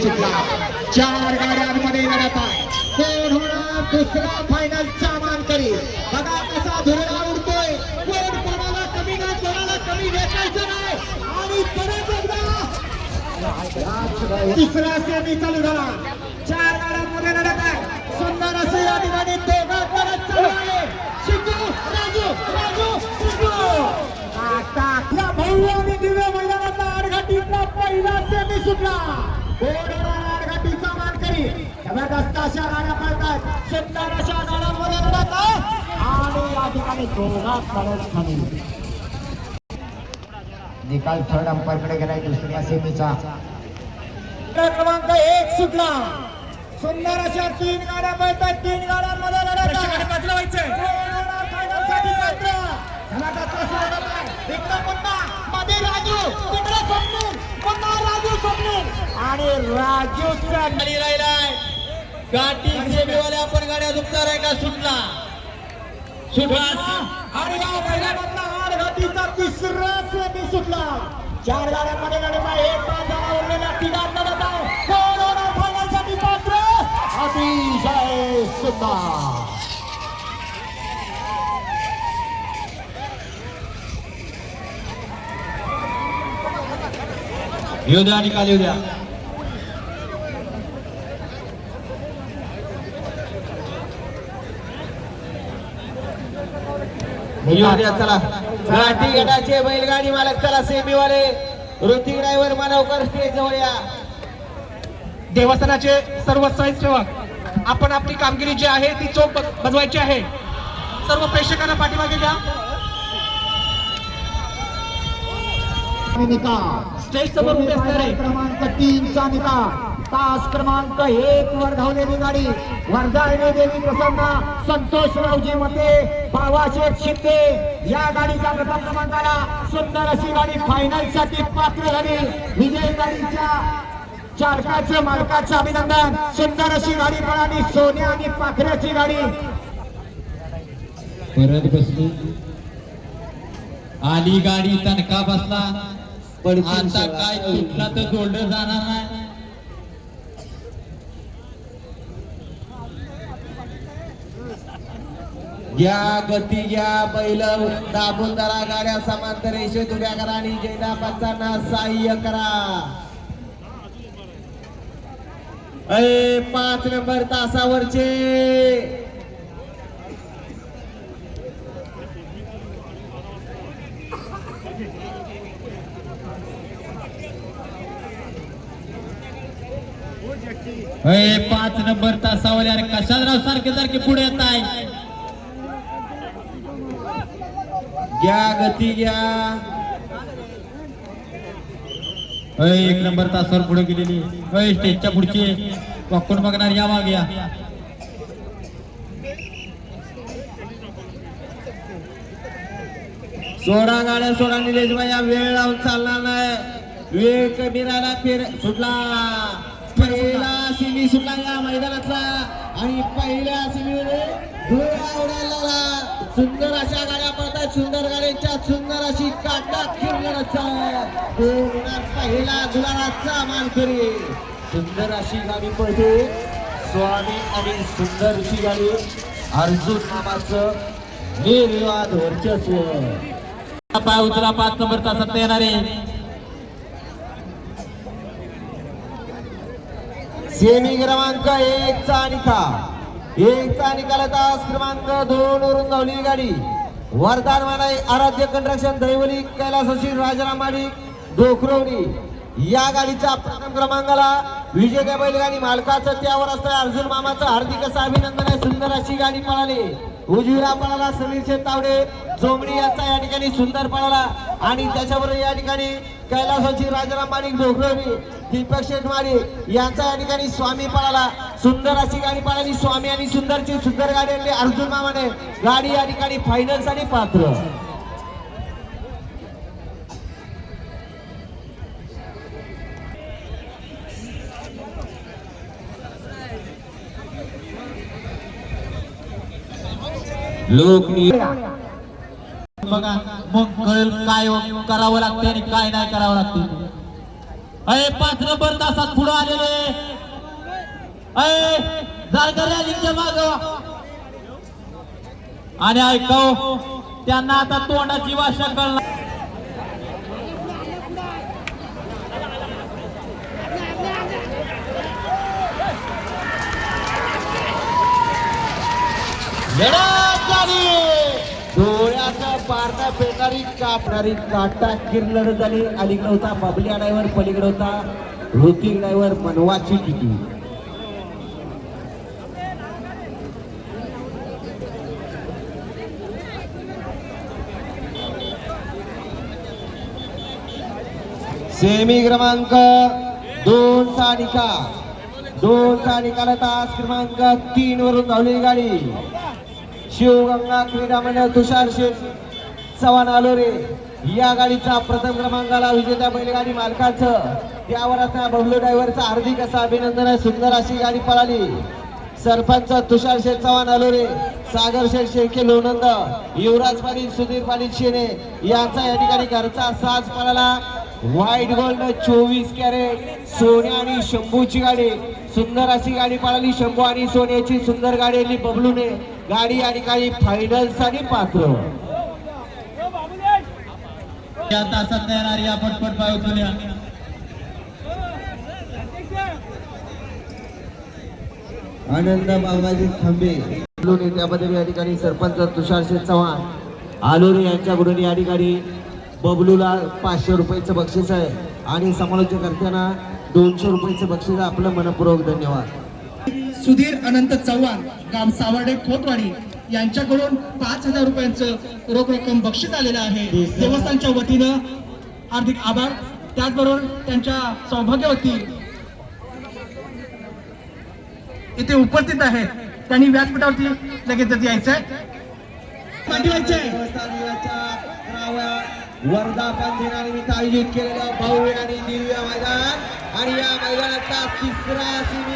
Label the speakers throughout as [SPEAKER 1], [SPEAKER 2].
[SPEAKER 1] सुटला. 4 गाड्यांमध्ये लढत आहे. कोण होणार दुसरा फायनलचा मानकरी? बघा कसा धुरळा उडतोय. कोण कोणाला कमी नाही, कोणाला कमी भेटायचं नाही. आणि परत एकदा तिसरा सेमी चालू झाला. 4 गाड्यांमध्ये लढत आहे. सुंदर असे या ठिकाणी दोघं परत चालू आहे. शिकू राजू राजू शिकू टाकला भव्य आणि दिव्य मैदानाचा आडघाटीतला पहिला सेमी सुटला. आडघाटीचा मानकरी. जबरदस्त अशा गाड्या पळतात. सुंदर अशा गाड्यांमध्ये लढत आहे. आणि या ठिकाणी दोघा परत खाली. निकाल थर्ड अंपायर कडे गेलाय दुसऱ्या सेमीचा. क्रमांक 1 सुटला. सुंदर अशा 3 गाड्या पळतात. 3 गाड्यांमध्ये लढत आहे. मध्ये राजू तिकडे स्वप्नील पुन्हा राजू स्वप्नील आणि राजूच्या खाली राहिलाय. गाठी सेमीवाले आपण गाड्या दुखणार आहे का? सुटला आणि या मैदानातला आडघाटीचा तिसरा सेमी सुटला. 4 गाड्यांमध्ये लढत आहे. 1 तास झाला उरलेल्या 3 लढत आहे. कोण होणार फायनलसाठी पात्र? अतिशय सुंदर.
[SPEAKER 2] येऊ द्या निकाल येऊ द्या. येऊ द्या. चला गाठी गटाचे बैलगाडी मालक चला सेमीवाले ऋतिक ड्रायव्हर मानवकर स्टेज जवळ या.
[SPEAKER 3] देवस्थानाचे सर्व स्वयंसेवक आपण आपली कामगिरी जी आहे ती चोख बजवायची आहे. सर्व प्रेक्षकांना पाठीमागे घ्या.
[SPEAKER 1] स्टेज समोर उभे असणारे क्रमांक 3 चा निकाल. तास क्रमांक 1 वर धावलेली गाडी वर्धाळणे देवी प्रसन्न संतोषरावजी मते बाबाशेठ शिंदे या गाडीच्या प्रथम क्रमांकाला. सुंदर अशी गाडी फायनल साठी पात्र झाली. विजय गाडीच्या चालकाचं मालकाचं अभिनंदन. सुंदर अशी गाडी पळाली. सोन्या आणि पाखऱ्याची गाडी
[SPEAKER 2] परत बसली. आली गाडी तणका बसला. पण आता काय तुटला तर जोडलं जाणार नाही. घ्या गती घ्या. बैल दाबून धरा. गाड्या समांतर रेषेत उभ्या करा आणि जैदाबांना सहाय्य करा. 5 नंबर तासावरचे
[SPEAKER 4] हे 5 नंबर तासावर यार कशाला सारखे सारखे पुढे येत आहे.
[SPEAKER 2] घ्या गती घ्या.
[SPEAKER 4] 1 नंबर तासावर पुढे गेलेली स्टेजच्या पुढची वाकून बघणार या मागे या.
[SPEAKER 2] सोडा गाड्या सोडा. निलेश भाई वेळ लावून चालणार नाही. वेळ कमी राहिला. फेर सुटला. पहिला सिमी सुटला या मैदानातला आणि पहिल्या सिमीमध्ये धुळा उडायला लागला. सुंदर अशा गाड्या पडतात. सुंदर गाड्यांच्या सुंदर अशी काटात किरणाचा पहिला गुलाबाचा मानकरी. सुंदर अशी गाडी पळते. स्वामी आणि सुंदर अशी गाडी अर्जुन नामाचं निर्वाद वर्चस्व.
[SPEAKER 4] पाय उचला. 5 नंबर तासात येणारे
[SPEAKER 2] सेमी क्रमांक 1 चा निकाल. 1 चा निकाल. तास क्रमांक 2 वरून धावली गाडी वरदान मानाई आराध्य कंट्रक्शन दैवली कैलासशी राजाराम माडी डोकरवली या गाडीच्या प्रथम क्रमांकाला विजय बैलगाडी मालकाचं त्यावर असतं अर्जुन मामाचं हार्दिक असं अभिनंदन आहे. सुंदर अशी गाडी पळाली. उजवीला पळाला समीर शेतावडे जोमडी यांचा या ठिकाणी सुंदर पळाला आणि त्याच्याबरोबर या ठिकाणी कैलासची राजाराम माणिक डोकरवली दीपक शेठ माडी यांचा या ठिकाणी स्वामी पळाला. सुंदर अशी गाडी पळाली. स्वामी आणि सुंदरची सुंदर गाडी आणली अर्जुन मामाने. गाडी या ठिकाणी फायनल साठी पात्र.
[SPEAKER 4] लोक बघा मग कळेल काय करावं लागतं आणि काय नाही करावं लागतं. अय 5 नंबर तासात पुढे आलेले अय जारकर रॅलीच्या माग आणि ऐकाव त्यांना आता तोंडाची भाषा कळणार.
[SPEAKER 2] डोळ्याचा पारणा पेटणारी कापणारी काटा किरलड झाली. अलीकडे होता बबल्या ड्रायव्हर, पलीकडे होता ऋतिक ड्रायव्हर. मनवाची टिकी सेमी क्रमांक 2 चा निकाल तास क्रमांक 3 वरून धावलेली गाडी शिवगंगा क्रीडा मंडळ तुषार शेठ चव्हाण आलोरे या गाडीचा प्रथम क्रमांकाला विजेत्या बैलगाडी मालकाचं त्यावर आता बबलू ड्रायव्हरचं हार्दिक असं अभिनंदन आहे. सुंदर अशी गाडी पळाली. सरपंच तुषार शेठ चव्हाण आलोरे, सागर शेठ शेळके लोणंद, युवराज पाटील, सुधीर पाटील शेने यांचा या ठिकाणी घरचा साज पळाला. व्हाईट गोल्ड 24 कॅरेट सोन्या आणि शंभूची गाडी. सुंदर अशी गाडी पळाली. शंभू आणि सोन्याची सुंदर गाडी आली बबलूने. गाडी या ठिकाणी फायनल साठी पात्र.
[SPEAKER 4] या तासात येणारी या पटपट पाय उचलूया.
[SPEAKER 2] आनंद बाबाजी थांबे बबलूने त्यामध्ये या ठिकाणी सरपंच तुषार शेठ चव्हाण आलोरे यांच्याकडून या ठिकाणी बबलूला 500 रुपयाचं बक्षीस आहे आणि समालोचकर्त्यांना 200 रुपयाचं बक्षीस आहे. आपलं मनपूर्वक धन्यवाद.
[SPEAKER 3] सुधीर अनंत चव्हाण गाव सावर्डे खोतवाडी यांच्याकडून 5,000 रुपयांचं रोख रक्कम बक्षीस आलेलं आहे. देवस्थानच्या वतीनं हार्दिक आभार. त्याचबरोबर त्यांच्या सौभाग्यवती इथे उपस्थित आहेत. त्यांनी व्यासपीठावरती लगेचच यायचंय.
[SPEAKER 2] वर्धापन दिनानिमित्त आयोजित केलेलं भव्य आणि दिव्य मैदान आणि या मैदानाचा तिसरा सेमी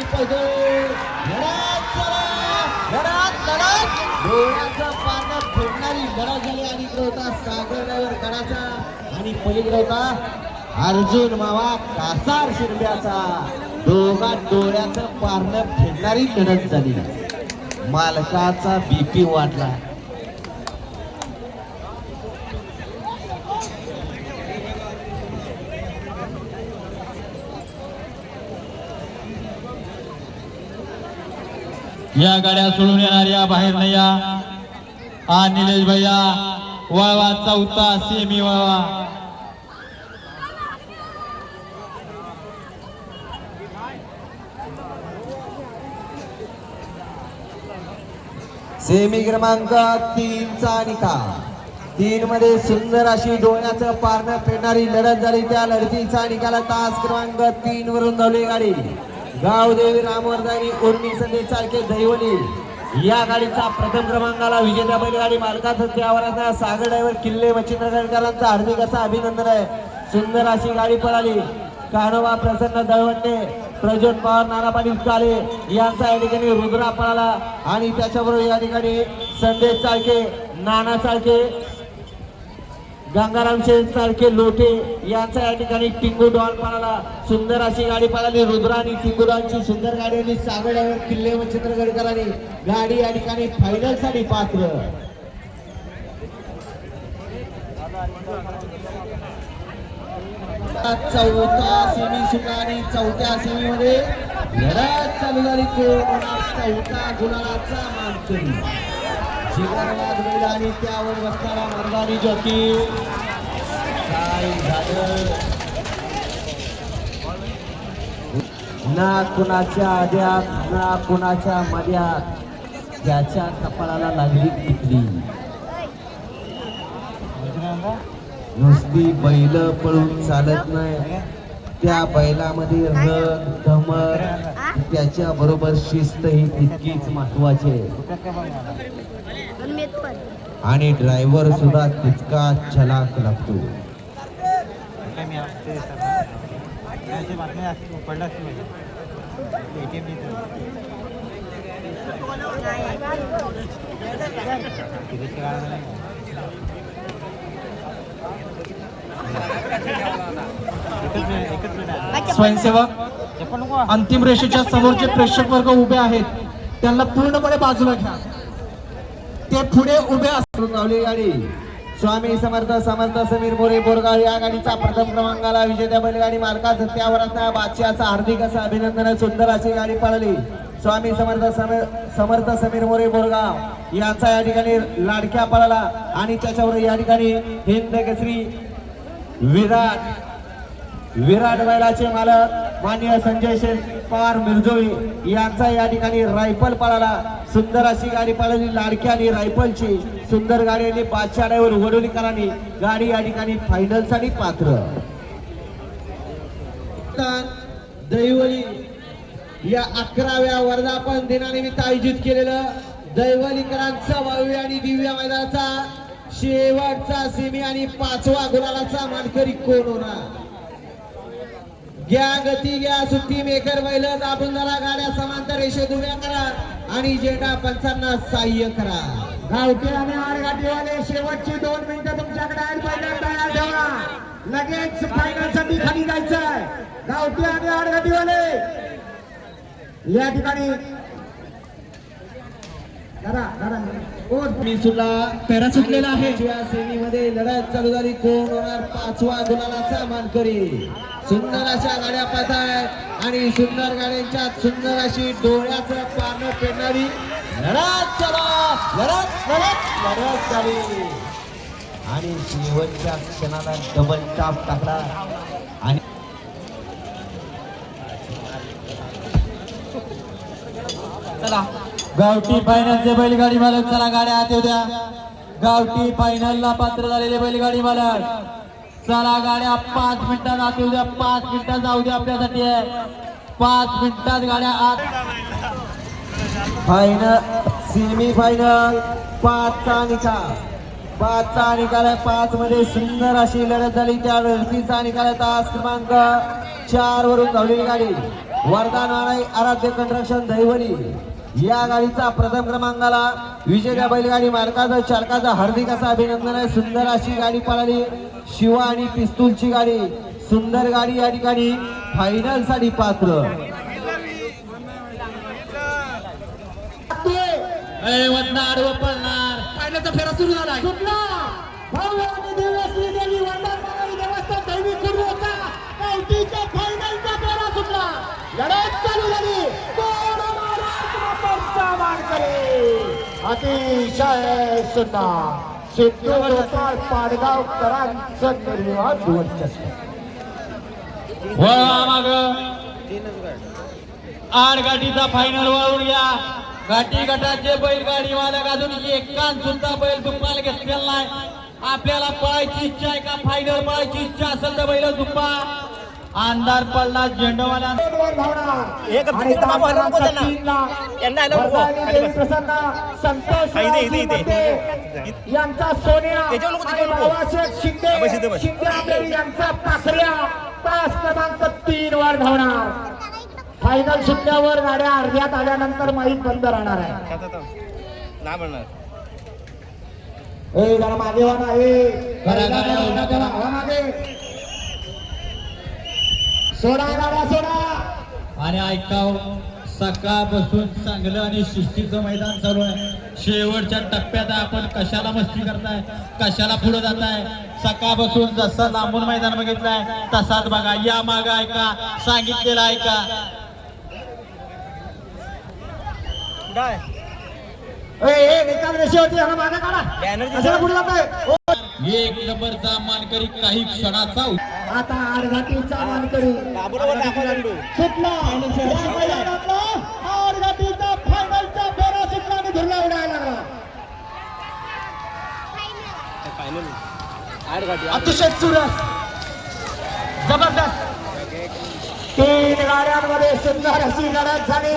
[SPEAKER 2] डोळ्याचं पानं फोडणारी लढत झाली. आणि होता सागर ड्रायव्हर गडाचा आणि पलीकडे होता अर्जुन मावा कासार शिरब्याचा. दोघा डोळ्याचं पारणं फेडणारी लढत झाली. मालकाचा बीपी वाढला.
[SPEAKER 4] या गाड्या सोडून येणाऱ्या बाहेर नाही या. हा निलेश भैया वळवा चौथा सेमी वळवा.
[SPEAKER 2] सेमी क्रमांक 3 चा निकाल. 3 मध्ये सुंदर अशी डोळ्याचं पारणं फेडणारी लढत झाली. त्या लढतीचा निकाल तास क्रमांक 3 वरून धावली गाडी गावदेवी रामवर्धानी उर्मी संदेश चाळके दैवली या गाडीचा प्रथम क्रमांकाला विजेत्या बैलगाडी मालकाचं त्यावर आता सागर ड्रायव्हर किल्ले मच्छिंद्रगडकरांचं हार्दिक असं अभिनंदन आहे. सुंदर अशी गाडी पळाली. कान्होबा प्रसन्न दळवंडे, प्रज्वल पवार, नाना पाटील काले यांचा या ठिकाणी रुद्रा पळाला आणि त्याच्याबरोबर या ठिकाणी संदेश चाळके, नाना चाळके, गंगाराम शेठ सारखे लोटे यांचा या ठिकाणी टिंगू डॉन पळाला. सुंदर अशी गाडी पळाली. रुद्रा आणि टिंगू डॉनची सुंदर गाडी आणि सागर ड्रायव्हर किल्ले व चित्रगडकरांनी गाडी या ठिकाणी फायनल साठी पात्र. चौथा सेमी सुद्धा आणि चौथ्या सेमी मध्ये लढत चालू झाली. चौथा गुलालाचा मानकरी जिगरवाद बैल आणि त्यावर बसणारा मर्दानी जॉकी. काय झालं ना कुणाच्या आद्यात ना कुणाच्या मध्यात त्याच्या कपाळाला लागली टिकली. नुसती बैल पळून चालत नाही. त्या बैलामध्ये रग धमक त्याच्या बरोबर शिस्त ही तितकीच महत्वाची आहे. आणि ड्रायव्हर सुद्धा तितका चलाक लागतो.
[SPEAKER 3] स्वयंसेवक अंतिम रेषेच्या समोरचे प्रेक्षक वर्ग उभे आहेत, त्यांना पूर्णपणे बाजूला घ्या. ते पुढे उभे असतात.
[SPEAKER 2] धावली गाडी स्वामी समर्थ समर्थ समीर मोरे बोरगाव या गाडीचा प्रथम क्रमांकाला विजेत्या बैलगाडी मालकाचं त्यावर बादशाचा हार्दिक असं अभिनंदन. सुंदर अशी गाडी पळाली. स्वामी समर्थ समीर मोरे बोरगाव यांचा या ठिकाणी लाडक्या पळाला आणि त्याच्यावर या ठिकाणी हिंद केसरी विराट बैलाचे मालक माननीय संजय शेठ पवार मिरजोळी यांचा या ठिकाणी रायफल पळाला. सुंदर अशी गाडी पळाली. लाडक्या आणि रायफलची सुंदर गाडी आणि बादशाह ड्रायव्हर वडोलीकरांनी गाडी या ठिकाणी फायनल साठी पात्र. दैवली या 11व्या वर्धापन दिनानिमित्त आयोजित केलेलं दैवलीकरांचा भव्य आणि दिव्य मैदानाचा शेवटचा सेमी आणि 5वा गुलालाचा मानकरी कोण होणार? घ्या गती घ्या सुट्टी मेकर बैल दाबून धरा. गाड्या समांतर रेषेत उभ्या करा आणि झेंडा पंचांना सहाय्य करा.
[SPEAKER 1] गावठी आणि आडगाठीवाले शेवटची 2 मिनिटं तुमच्याकडे आहेत. पहिल्या तयार ठेवा, लगेच फायनल साठी खाली जायचंय. गावठी आणि आडगाठीवाले या ठिकाणी
[SPEAKER 2] मी सुद्धा
[SPEAKER 3] पेरा सुटलेला आहे.
[SPEAKER 2] सेमीमध्ये लढत चालू झाली. कोण होणार 5वा गुलालाचा मानकरी? सुंदर अशा गाड्या पाहतायत आणि सुंदर गाड्यांच्या सुंदर अशी डोळ्याचं पानं पेरणारी लढत चला लढत झाली आणि शेवटच्या क्षणाला डबल टाप टाकला आणि
[SPEAKER 3] चला
[SPEAKER 4] गावठी फायनलचे बैलगाडी मालक चला गाड्या आत येऊ द्या. गावठी फायनलला पात्र झालेले बैलगाडी मालक चला गाड्या 5 मिनिटात आत येऊ द्या. 5 मिनिटात जाऊ द्या आपल्यासाठी. 5 मिनिटात गाड्या आत.
[SPEAKER 2] फायनल सेमी फायनल 5चा निकाल. 5चा निकाल आहे. 5 मध्ये सुंदर अशी लढत झाली. त्या लढतीचा निकाल तास क्रमांक 4 वरून धावलेली गाडी वरदान आराध्य कंस्ट्रक्शन दैवली या गाडीचा प्रथम क्रमांकाला विजेत्या बैलगाडी मालकाचा चालकाचा हार्दिक असं अभिनंदन आहे. सुंदर अशी गाडी पळाली. शिवा आणि पिस्तूलची गाडी सुंदर गाडी या ठिकाणी फायनल साठी पात्र.
[SPEAKER 3] आडवं पळणार. फायनलचा फेरा सुरू झालाय.
[SPEAKER 1] भव्य आणि दिव्य श्रीदेवी वरदानमाई देवस्थान दैवी कुर्मोचा गावठीच्या फायनलचा फेरा सुटला. लढत चालू झाली. कोण महाराष्ट्र मानकरी? अतिशय सुंदर सिद्धू गोपाळ पाडगावकरांचं निर्विवाद वर्चस्व.
[SPEAKER 4] वळवा माग. आडगाठीचा फायनल वळवून घ्या. गाठी गटाचे बैलगाडी मालक अजून एकांत सुद्धा बैल दुपाला घेतलेला नाही. आपल्याला पळायची इच्छा आहे का? फायनल पळायची इच्छा असेल तर बैल दुपा. अंधार पडला झेंडोवाला
[SPEAKER 1] यांचा सोन्या शिंदे यांचा पाखऱ्या तास क्रमांक 3 वर धावणार. फायनल सुटल्यावर गाड्या अर्ध्यात आल्यानंतर माहीत बंद राहणार आहे. जरा मागे वाना मागे सोडा गाड्या सोडा.
[SPEAKER 4] आणि ऐकाव सकाळपासून चांगलं आणि शिस्तीचं मैदान चालू आहे. शेवटच्या टप्प्यात आपण कशाला मस्ती करताय, कशाला पुढे जाताय? सकाळपासून जसं लांबून मैदान बघितलंय तसाच बघा. या माग ऐका, सांगितलेलं ऐका. एक नंबरचा मानकरी काही क्षणाचा
[SPEAKER 1] आता आडघाटीचा मानकरी सुटला. आडघाटीचा फायनलचा फेरा सुटला आणि धुरला उडायला लागला.
[SPEAKER 3] अतिशय चुरस जबरदस्त
[SPEAKER 1] 3 गाड्यांमध्ये सुंदर अशी लढत झाली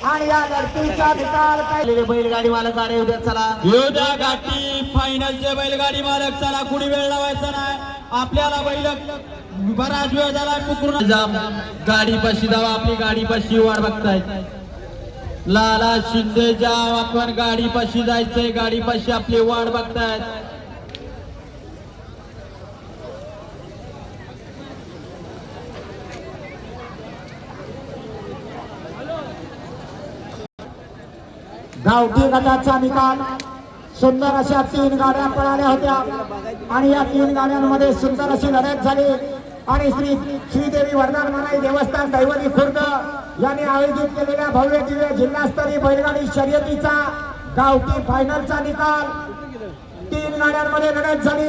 [SPEAKER 1] आणि या लढतीचा निकाल काय?
[SPEAKER 2] बैलगाडी मालक गाडी उद्या चला.
[SPEAKER 4] योद्या गाठी फायनलचे बैलगाडी मालक चला. कुणी वेळ लावायचा नाही. आपल्याला बैल बराच वेळ झाला पुकरून गाडी पाशी जावा. आपली गाडी पाशी वाट बघताय. लाला शिंदे जाव. आपण गाडी पाशी जायचंय. गाडी पाशी आपली वाट बघतायत.
[SPEAKER 1] गावठी गटाचा निकाल. सुंदर अशा 3 गाड्या पळाल्या होत्या आणि या 3 गाड्यांमध्ये सुंदर अशी लढत झाली आणि श्रीदेवी वरदान मनाई देवस्थान दैवली खुर्द यांनी आयोजित केलेल्या भव्य दिव्य जिल्हास्तरीय बैलगाडी शर्यतीचा गावठी फायनलचा निकाल. 3 गाड्यांमध्ये लढत झाली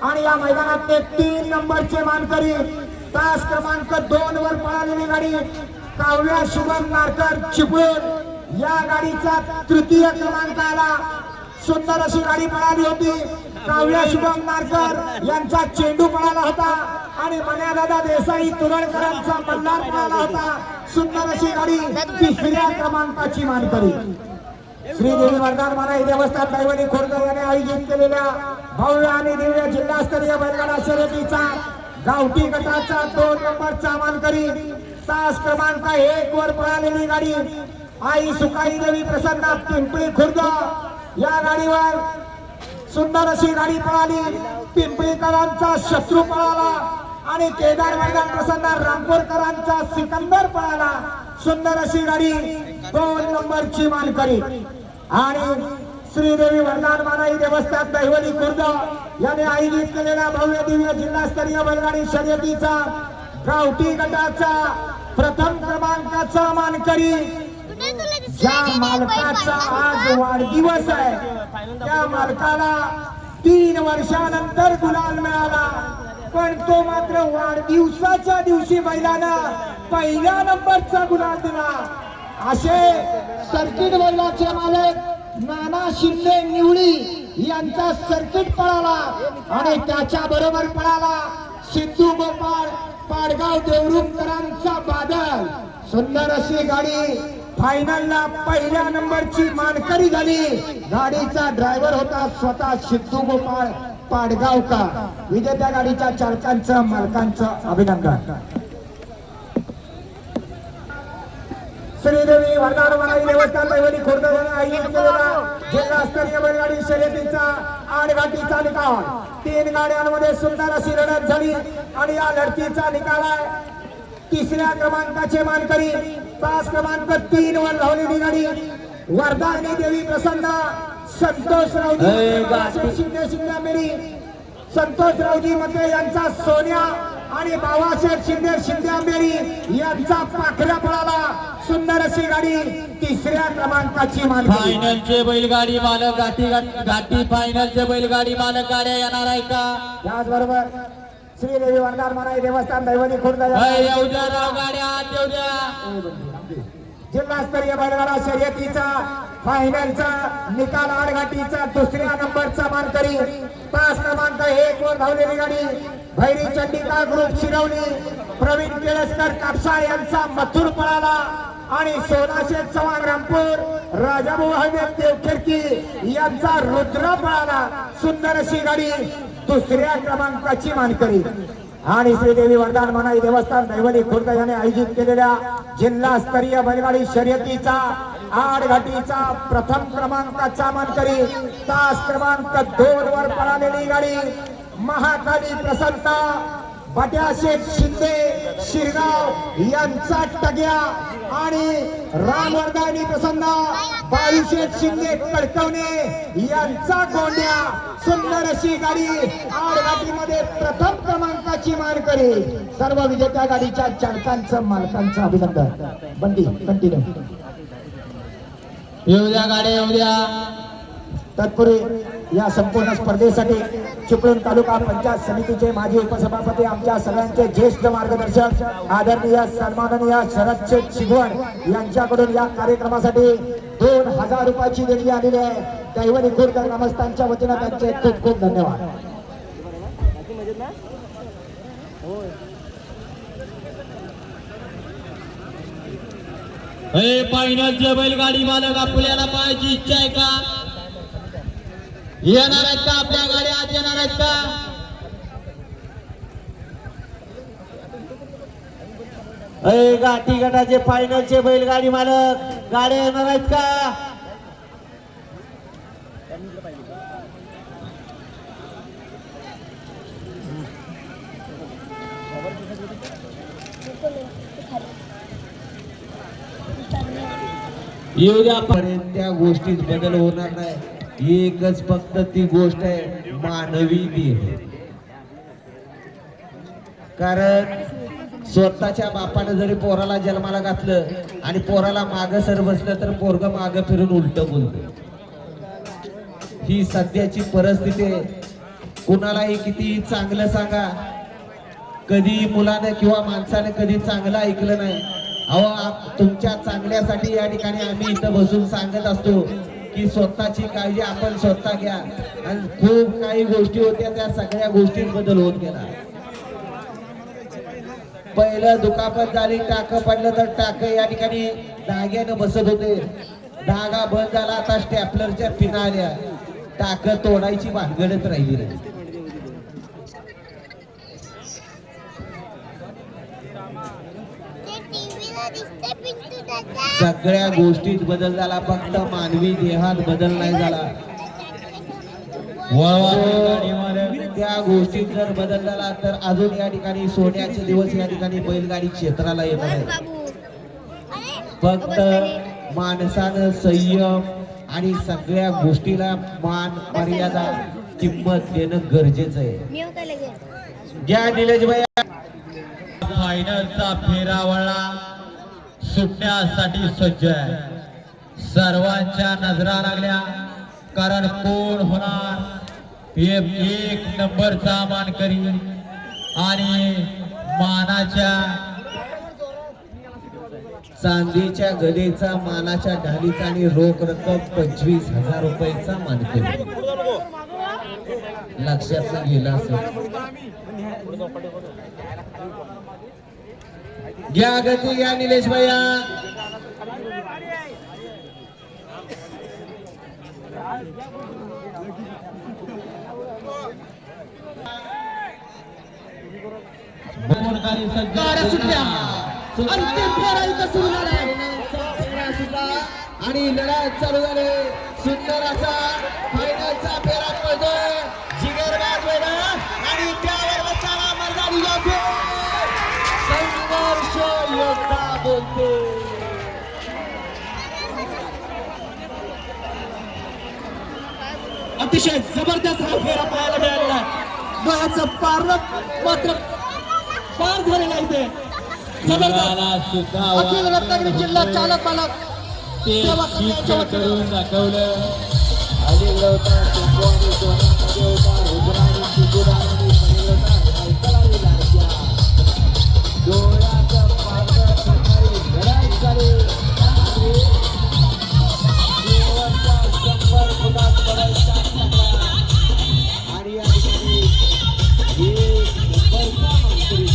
[SPEAKER 1] आणि या मैदानातले 3 नंबरचे मानकरी तास क्रमांक 2 वर पळालेली गाडी काव्या शुभम नारकर चिपळूण या गाडीचा तृतीय क्रमांक आला. सुंदर अशी गाडी पळाली होती. काव्या शुभम नारकर यांचा चेंडू पळाला होता आणि मन्यादादा देसाई तुरळकरांचा मल्हार पळाला होता. सुंदर अशी गाडी 3ऱ्या क्रमांकाची मानकरी श्रीदेवी वरदान मनाई देवस्थान दैवली खुर्द याने आयोजित केलेल्या भव्य आणि दिव्य जिल्हास्तरीय बैलगाडा शर्यतीचा गावठी गटाचा 2 नंबरचा मानकरी तास क्रमांक 1 वर पळालेली गाडी आई सुकाई देवी प्रसन्न पिंपळी खुर्द या गाडीवर सुंदर अशी गाडी पळाली. पिंपळीकरांचा शत्रू पळाला आणि केदार मैदान प्रसन्न रामपूरकरांचा सिकंदर पळाला. सुंदर अशी गाडी 2 नंबरची मानकरी आणि श्रीदेवी वरदान मनाई देवस्थान दैवली खुर्द याने आयोजित केलेल्या भव्य दिव्य जिल्हास्तरीय बैलगाडी शर्यतीचा गावठी गटाचा प्रथम क्रमांकाचा मानकरी ज्या मालकाचा आज वाढदिवस आहे त्या मालकाला 3 वर्षानंतर गुलाल मिळाला पण तो मात्र वाढदिवसाच्या दिवशी बैलानं पहिल्या नंबरचा गुलाल दिला. असे सर्किट बैलाचे मालक नाना शिंदे निवळी यांचा सर्किट पळाला आणि त्याच्या बरोबर पळाला सिद्धू गोपाळ पाडगाव देवरुखकरांचा बादल. सुंदर अशी गाडी फायनलला पहिल्या नंबरची मानकरी झाली. गाडीचा ड्रायव्हर होता स्वतः सिद्धू गोपाळ पाडगावका. विजेत्या गाडीच्या चालकांचं मालकांचं अभिनंदन. श्रीदेवी वरदान मनाई देवस्थान दैवली खुर्द यांनी आयोजित केलेला जिल्हास्तरीय बैलगाडी शर्यतीचा 8 गाठीचा निकाल. 3 गाड्यांमध्ये सुंदर अशी लढत झाली आणि या लढतीचा निकाल आहे 3ऱ्या क्रमांकाचे मानकरी तास क्रमांक 3 वर धावलेली गाडी वरदानी देवी प्रसन्न संतोषरावजी शिंदे मेरी संतोषरावजी मते यांचा सोन्या आणि बाबासाहेब शिंदे आंबेरी यांचा पाखऱ्या पळाला. सुंदर अशी गाडी 3ऱ्या क्रमांकाची मानकरी.
[SPEAKER 4] फायनलचे बैलगाडी मालक गाठी फायनलचे बैलगाडी मालक गाड्या येणार आहे का?
[SPEAKER 1] त्याचबरोबर श्रीदेवी वरदान मनाई देवस्थान दैवली खुर्द
[SPEAKER 4] येऊ द्या राव गाड्या आत येऊ द्या.
[SPEAKER 1] जिल्हास्तरीय बैलगाडा शर्यतीचा फायनलचा निकाल 8 गाठीचा 2ऱ्या नंबरचा मानकरी तास क्रमांक 1 वर धावलेली गाडी भैरी चंडिका ग्रुप शिरवली प्रवीण केळसकर कापसा यांचा मथुर पळाला आणि सोनाशेठ चव्हाण रामपूर राजाभाऊ अहमेद देवखेरकी यांचा रुद्र पळाला. सुंदर अशी गाडी 2ऱ्या क्रमांकाची मानकरी आणि श्रीदेवी वरदान मनाई देवस्थान दैवली खुर्द याने आयोजित केलेल्या जिल्हास्तरीय बैलगाडी शर्यतीचा 8 गाठीचा प्रथम क्रमांकाचा मानकरी तास क्रमांक 2 वर पळालेली गाडी महाकाली प्रसन्न बट्याशेठ शिंदे शिरगाव यांचा टग्या आणि रामवर्धानी प्रसन्न बाळूशेठ शिंदे कडकवणे यांचा गोंड्या. सुंदर अशी गाडी 8 गाठीमध्ये प्रथम क्रमांकाची मानकरी. सर्व विजेत्या गाडीच्या चालकांचं मालकांचं अभिनंदन. बंडी कंटिन्यू.
[SPEAKER 4] येऊ द्या गाड्या येऊ द्या.
[SPEAKER 1] तत्पूर्वी या संपूर्ण स्पर्धेसाठी चिपळूण तालुका पंचायत समितीचे माजी उपसभापती आमच्या सगळ्यांचे ज्येष्ठ मार्गदर्शक आदरणीय सन्माननीय शरदशेठ शिगवण यांच्याकडून या कार्यक्रमासाठी 2000 रुपयाची देणगी आलेली आहे. दैवली खुर्द ग्रामस्थांच्या वतीनं त्यांचे खूप खूप धन्यवाद.
[SPEAKER 4] फायनलचे बैलगाडी मालक आपल्याला पाहायची इच्छा आहे का? येणार आहेत का? आपल्या गाड्या आत येणार आहेत का?
[SPEAKER 2] गाठी गटाचे फायनलचे बैलगाडी मालक गाड्या येणार आहेत का?
[SPEAKER 4] येऊ द्या आपण.
[SPEAKER 2] पर्यंत त्या गोष्टीत बदल होणार नाही. एकच फक्त ती गोष्ट आहे मानवी देह. कारण स्वतःच्या बापानं जरी पोराला जन्माला घातलं आणि पोराला मागं सर बसलं तर पोरग मागं फिरून उलट बोलतं. ही सध्याची परिस्थिती आहे. कुणालाही किती चांगलं सांगा, कधी मुलानं किंवा माणसाने कधी चांगलं ऐकलं नाही. अहो तुमच्या चांगल्यासाठी या ठिकाणी आम्ही इथं बसून सांगत असतो की स्वतःची काळजी आपण स्वतः घ्या. आणि खूप काही गोष्टी होत्या, त्या सगळ्या गोष्टीत बदल होत गेला. पहिलं दुखापत झाली, टाक पडलं तर टाक या ठिकाणी धाग्यानं बसत होते. धागा बंद झाला, आता स्टॅपलरच्या पिना आल्या. टाक तोडायची भानगडच राहिली नाही. सगळ्या गोष्टीत बदल झाला, फक्त मानवी देहात बदल नाही झाला. त्या गोष्टीत जर बदल झाला तर अजून या ठिकाणी सोन्याचे दिवस या ठिकाणी बैलगाडी क्षेत्राला येत आहे. फक्त माणसानं संयम आणि सगळ्या गोष्टीला मान मर्यादा किंमत देणं गरजेचं आहे. घ्या निलेश भाई.
[SPEAKER 4] फायनलचा फेरा वळला, सुटण्यासाठी सज्ज आहे. सर्वांच्या नजरा लागल्या, कारण कोण होणार एक नंबरचा मानकरी. आणि मानाच्या
[SPEAKER 2] चांदीच्या गदेचा, मानाच्या ढालीचा आणि रोख रक्कम 25,000 रुपयाचा मानकरी. लक्षात न गेला असेल. घ्या गती घ्या निलेश भैया.
[SPEAKER 3] गाड्या सुटल्या. अंतिम फेरा इथं सुरू झाला आहे.
[SPEAKER 2] आणि लढत चालू झाली. सुंदर असा फायनलचा फेरा पडतोय. जिगरबाज मैदान आणि त्यावर बसणारा मर्दानी योद्धे. संघर्ष योद्धा बोलते.
[SPEAKER 3] अतिशय जबरदस्त हा फेरा पाहायला मिळालेला आहे. डोळ्याचं मात्र पार झालेला इथे. जबरदस्त. अखिल रत्नागिरी जिल्हा चालक पालक सेवा संघाच्या वतीने
[SPEAKER 4] करून दाखवलं.
[SPEAKER 2] अनिल होता, टिंबू आणि सोनामध्ये होता, रुद्राणी टिंबूराणी पडेल होता. डोळ्याचं पारदं सकाळी लढाई झाली. शेवटचा 100 फुटात पडायचा आणि या ठिकाणी एक नंबरचा मानकरी.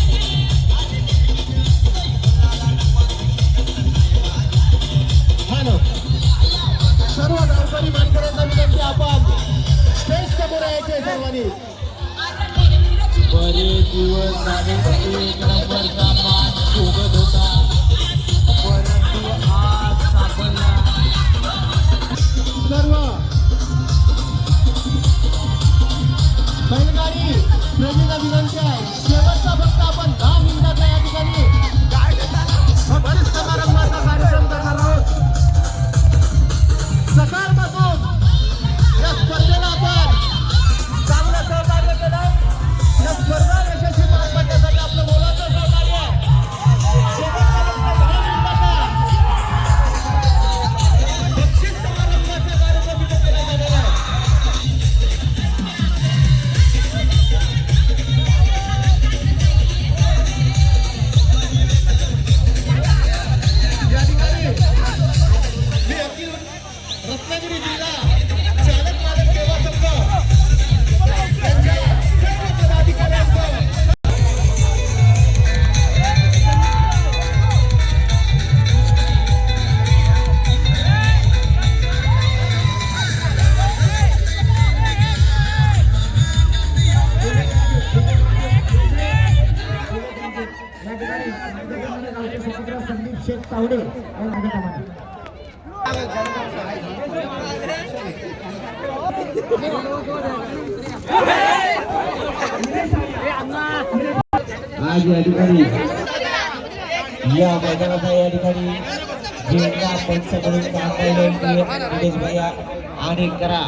[SPEAKER 3] सर्व गावकरी मानकऱ्यांना विनंती, आपण स्टेज समोर यायचे सर्वांनी.
[SPEAKER 4] बरेच दिवस झाले एक नंबरचा मान शोधत होता, परंतु आज सापडला.
[SPEAKER 3] सर्व बैलगाडी प्रेमीला विनंती आहे, शेवटचा फक्त आपण 10 मिनिटाचा या ठिकाणी भक्ती समारंभाचा कार्यक्रम करणार आहोत. सकाळपासून या स्पर्धेला आपण चांगलं सहकार्य केलं. या स्पर्धा यशस्वी पार पाडण्यासाठी आपलं मोलाचं सहकार्य शेवटचा फक्त 10 मिनिटाचा बक्षीस समारंभाचा कार्यक्रम इथे करण्यात आलेला आहे. या ठिकाणी मी अखिल रत्नागिरी जिल्हा चालक मालक सेवा संघ यांच्या सर्व पदाधिकाऱ्यांचं संदीप शेख तावडे
[SPEAKER 2] आज या ठिकाणी या मैदानाचा या ठिकाणी
[SPEAKER 1] जे आपण सगळे काम पाहिलं निलेश भैया आणि करा.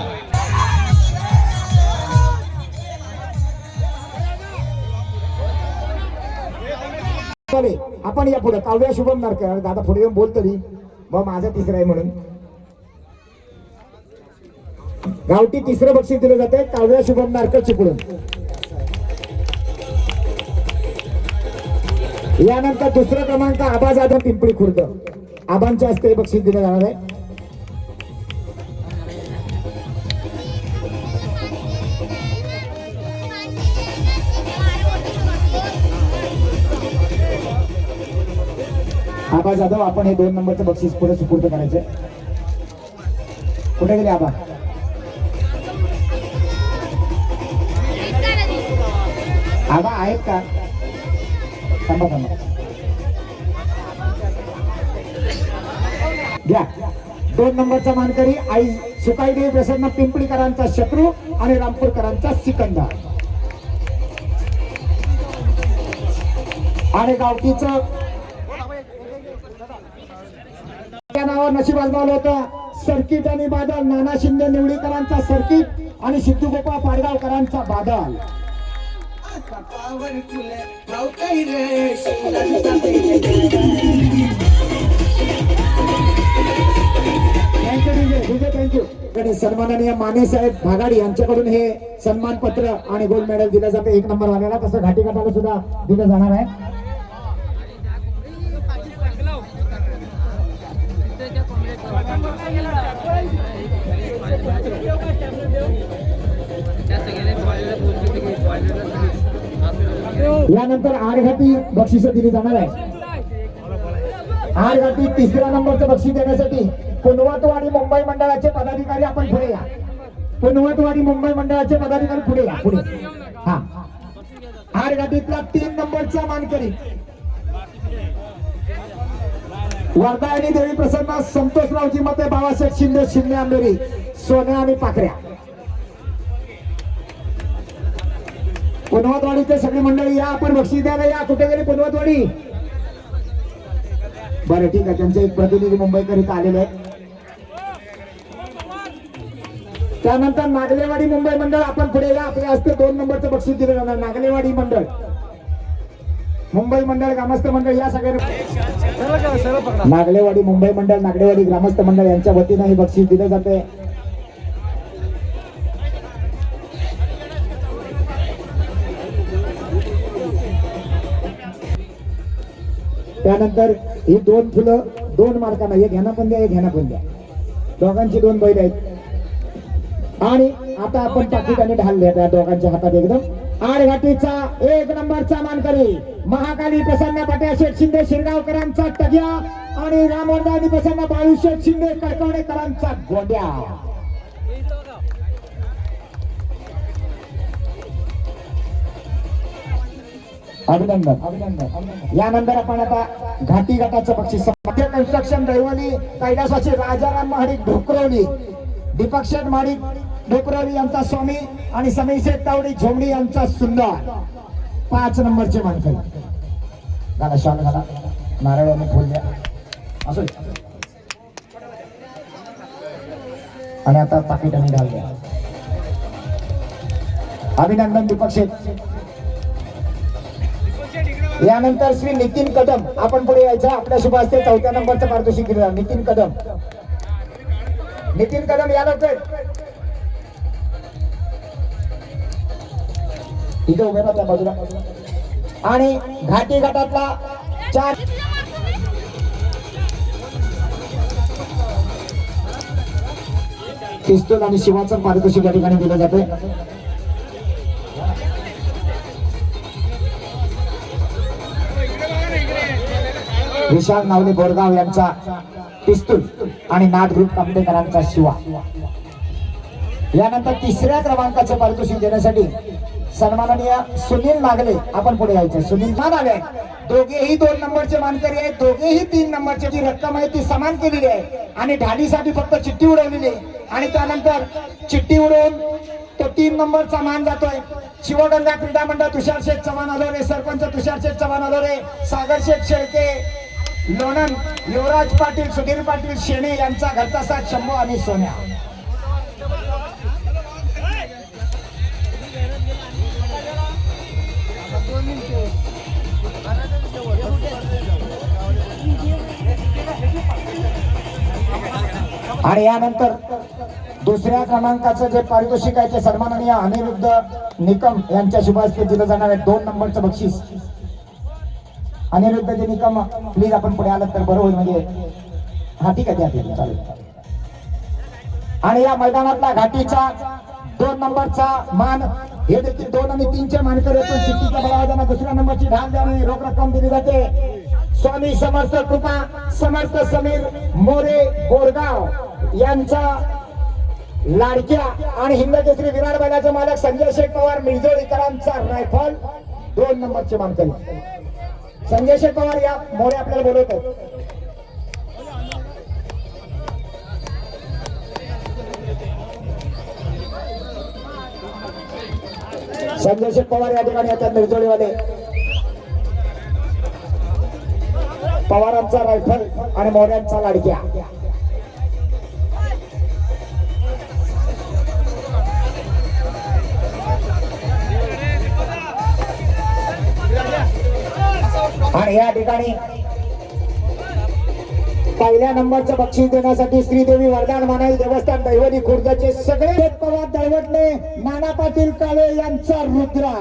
[SPEAKER 1] आपण या पुढे काव्या शुभम नारकर दादा पुढे येऊन बोल तरी बा माझा तिसरा आहे म्हणून. गावठी तिसरं बक्षीस दिलं जाते काव्या शुभम नारकर चिपळूण. यानंतर दुसरा क्रमांक आबा जाधव पिंपळी खुर्द. आबांच्या हस्ते बक्षीस दिलं जाणार आहे. आबा जाधव आपण हे 2 नंबरचं बक्षीस पुढे सुपूर्द करायचं. कुठे गेले आबा? आबा आहेत का? थांबा थांबा घ्या. 2 नंबरचा मानकरी आई सुकाईदेवी प्रसन्न पिंपळीकरांचा शत्रू आणि रामपूरकरांचा सिकंदर. आणि गावकीचं त्या नावावर नशीब आजमावलं होतं. सर्किट आणि बादल नाना शिंदे निवडीकरांचा सर्किट आणि सिद्धू गोपाळ पाडगावकरांचा बादल. थँक्यू. सन्माननीय माने साहेब भागाडी यांच्याकडून हे सन्मान पत्र आणि गोल्ड मेडल दिलं जातं 1 नंबर वाल्याला. तसं घाटी गटाला सुद्धा दिलं जाणार आहे. यानंतर आडघाटी बक्षीस दिली जाणार आहे. आडघाटी 3ऱ्या नंबरचं बक्षीस देण्यासाठी पुनवतवाडी मुंबई मंडळाचे पदाधिकारी आपण पुढे या. पुनवतवाडी मुंबई मंडळाचे पदाधिकारी पुढे या. पुढे हा. आडघाटीतला 3 नंबरचा मानकरी वर्धायनी देवी प्रसन्न संतोषरावजी मते बाबासाहेब शिंदे शिंदे आंबेरी सोन्या आणि पाकऱ्या. पुनवतवाडीचे सगळी मंडळी या. आपण बक्षीस द्यायला या. कुठे गेली पुनवतवाडी? बरं ठीक आहे. त्यांचे एक प्रतिनिधी मुंबईकर इथं आलेले आहेत. त्यानंतर नागलेवाडी मुंबई मंडळ आपण पुढे या. आपल्या हस्ते 2 नंबरचं बक्षीस दिलं जाणार. नागलेवाडी मंडळ मुंबई मंडळ ग्रामस्थ मंडळ या सगळ्या नागलेवाडी मुंबई मंडळ नागलेवाडी ग्रामस्थ मंडळ यांच्या वतीनं हे बक्षीस दिलं जाते. त्यानंतर ही 2 फुलं 2 मार्कांना, एक ह्याना पण द्या एक ह्याना पण द्या. दोघांची 2 बैल आहेत. आणि आता आपण पाकिट आणि ढाल द्या त्या दोघांच्या हातात एकदम. आडघाटीचा 1 नंबरचा मानकरी महाकाली प्रसन्न पाट्या शेठ शिंदे शिरगावकरांचा टग्या आणि रामवर्धानी प्रसन्न बाळू शेठ शिंदे कडकवडेकरांचा गोड्या. अभिनंदन अभिनंदन. यानंतर आपण आता घाटी गटाचं बक्षीस मध्य कन्स्ट्रक्शन दैवली कैलासाची राजाराम महाडिक ढोकरवली दीपक शेठ महाडिक ढोकरवली यांचा स्वामी आणि समीर शेठ तावडी झोमडी यांचा सुंदर 5 नंबरचे मानकरी. घाला शाल घाला नारळाने फुल द्या असं. आणि आता पाकिट आणि ढाल द्या. अभिनंदन दीपक शेठ. यानंतर श्री नितीन कदम आपण पुढे यायचं. आपल्या शुभ हस्ते 4थ्या नंबरचं पारितोषिक दिलं. नितीन कदम. नितीन कदम या लवकर इथे उभे राहा त्या बाजूला. आणि घाटी गटातला 4 पिस्तूल आणि शिवाचं पारितोषिक या ठिकाणी दिलं जाते. विशाल नावले बोरगाव यांचा पिस्तूल आणि नाथ ग्रुप कांबेकरांचा शिवा. यानंतर 3ऱ्या क्रमांकाचे पारितोषिक देण्यासाठी सन्माननीय सुनील नागले आपण पुढे यायचे. सुनील नागले दोघेही 2 नंबरचे मानकरी आहेत. दोघेही 3 नंबरची जी रक्कम आहे ती समान केलेली आहे आणि ढालीसाठी फक्त चिठ्ठी उडवलेली आणि त्यानंतर चिठ्ठी उडवून तो 3 नंबरचा मान जातोय. शिवगंगा क्रीडा मंडळ तुषार शेठ चव्हाण आलोरे, सरपंच तुषार शेठ चव्हाण आलोरे, सागर शेठ शेळके, लोणन युवराज पाटील, सुधीर पाटील शेणे यांचा घरचा साथ शंभू आणि सोन्या. आणि यानंतर दुसऱ्या क्रमांकाचं जे पारितोषिक आहे ते सन्माननीय अनिरुद्ध निकम यांच्या शुभ हस्ते दिलं जाणार आहे. 2 नंबरचं बक्षीस. अनिरुद्ध जे निकम, प्लीज आपण पुढे आलात तर बरं होईल. म्हणजे हा ठीक आहे, द्या चालेल. आणि या मैदानातला घाटीचा 2 नंबरचा मान, हे देखील 2 आणि 3 चे मानकरी असून चिठ्ठीच्या बळावाजांना दुसऱ्या नंबरची ढाल द्यावी, रोख रक्कम दिली जाते. स्वामी समर्थ कृपा समर्थ समीर मोरे बोरगाव यांचा लाडक्या आणि हिंदकेसरी विराट बैलाचे मालक संजय शेठ पवार मिरजोळीकरांचा रायफल 2 नंबरचे मानकरी. संजय शेठ पवार या मोरे आपल्याला बोलवतात. संजय शेठ पवार या ठिकाणी येतात, मिरजोळीवाले. पवारांचा रायफल आणि मोऱ्यांचा लाडक्या. आणि या ठिकाणी पहिल्या नंबरचं बक्षीस देण्यासाठी श्रीदेवी वरदान मानाई देवस्थान दैवली खुर्दचे सगळे पवार दळवटले, नाना पाटील काळे यांचा रुद्रा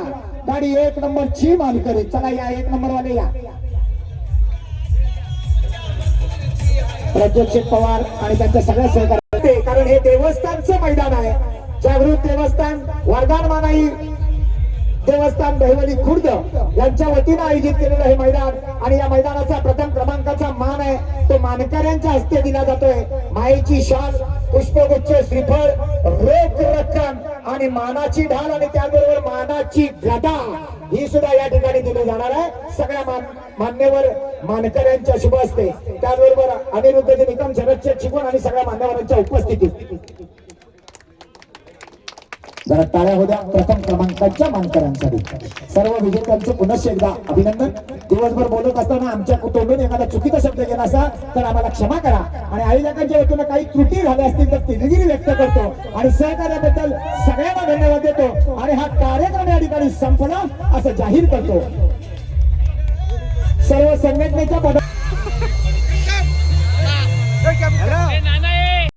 [SPEAKER 1] गाडी 1 नंबरची मानकरी. चला या 1 नंबर वाले या. प्रज्योत शेठ पवार आणि त्यांच्या सगळ्या सहकार्य, कारण हे देवस्थानचं मैदान आहे. जागृत देवस्थान वरदान मानाई देवस्थान दहिवली खुर्द यांच्या वतीनं आयोजित केलेलं हे मैदान. आणि या मैदानाचा प्रथम क्रमांकाचा मान आहे तो मानकऱ्यांच्या हस्ते दिला जातोय. मायेची शाल, पुष्पगुच्छ, श्रीफळ, रोख रक्कम आणि मानाची ढाल आणि त्याबरोबर मानाची गदा ही सुद्धा या ठिकाणी दिली जाणार आहे सगळ्या मान्यवर मानकऱ्यांच्या शुभ हस्ते. त्याचबरोबर अनिरुद्ध निकम, शरदचे चिकून आणि सगळ्या मान्यवरांच्या उपस्थितीत जरा टाळ्या होत्या प्रथम क्रमांकाच्या मानकऱ्यांसाठी. सर्व विजेत्यांचं पुनश्च एकदा अभिनंदन. दिवसभर बोलत असताना आमच्या तोंडून एखादा चुकीचा शब्द गेला असा तर आम्हाला क्षमा करा. आणि आयोजकांच्या वतीनं काही त्रुटी झाल्या असतील तर दिलगिरी व्यक्त करतो आणि सहकार्याबद्दल सगळ्यांना धन्यवाद देतो. आणि हा कार्यक्रम या ठिकाणी संपला असं जाहीर करतो. सर्व संघटनेच्या